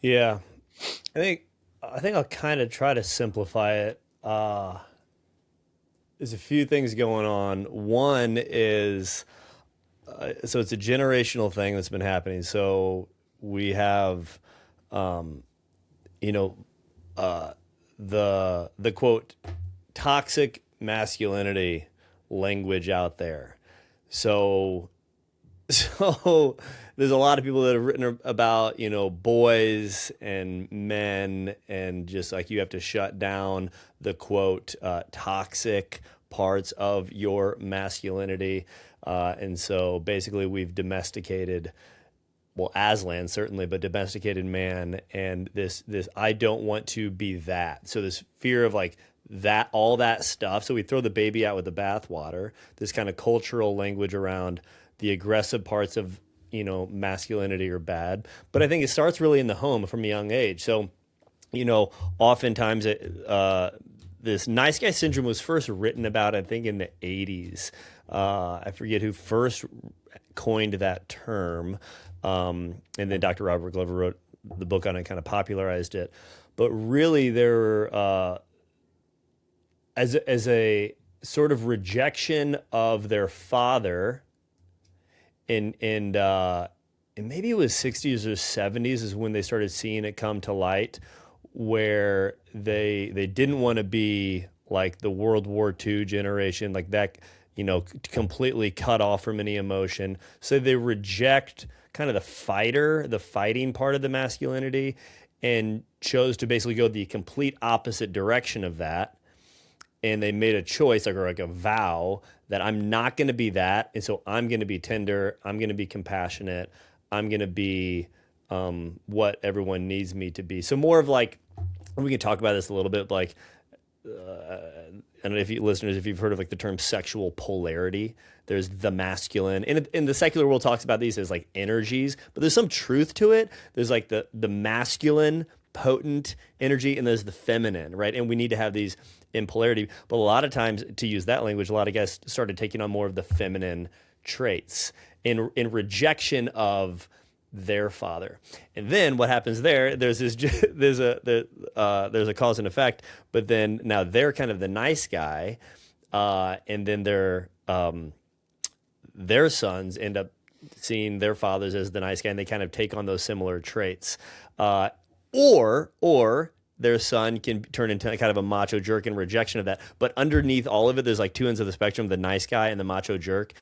Yeah, I think I think I'll kind of try to simplify it. There's a few things going on. One is so it's a generational thing that's been happening. So we have, um, you know, uh, the quote toxic masculinity language out there. So so there's a lot of people that have written about, boys and men, and just like you have to shut down the quote toxic parts of your masculinity. And so basically, we've domesticated, well, Aslan certainly, but domesticated man, and this I don't want to be that. So this fear of like that, all that stuff. So we throw the baby out with the bathwater. This kind of cultural language around the aggressive parts of masculinity are bad. But I think it starts really in the home from a young age. So oftentimes this nice guy syndrome was first written about, I think, in the 80s. I forget who first coined that term. And then Dr. Robert Glover wrote the book on it, kind of popularized it. But really, there, as a sort of rejection of their father, and maybe it was 60s or 70s is when they started seeing it come to light, where they didn't want to be like the World War II generation, like that, completely cut off from any emotion. So they reject kind of the fighting part of the masculinity, and chose to basically go the complete opposite direction of that. And they made a choice, like, or like a vow, that I'm not going to be that, and so I'm going to be tender, I'm going to be compassionate, I'm going to be what everyone needs me to be. So more of like, we can talk about this a little bit, like, I don't know if you listeners, if you've heard of like the term sexual polarity. There's the masculine, and in the secular world talks about these as like energies, but there's some truth to it. There's like the masculine potent energy, and there's the feminine, right? And we need to have these in polarity. But a lot of times, to use that language, a lot of guys started taking on more of the feminine traits in rejection of their father. And then what happens there? There's this there's a cause and effect. But then now they're kind of the nice guy, and then their sons end up seeing their fathers as the nice guy, and they kind of take on those similar traits. Or their son can turn into kind of a macho jerk in rejection of that. But underneath all of it, there's like two ends of the spectrum: the nice guy and the macho jerk.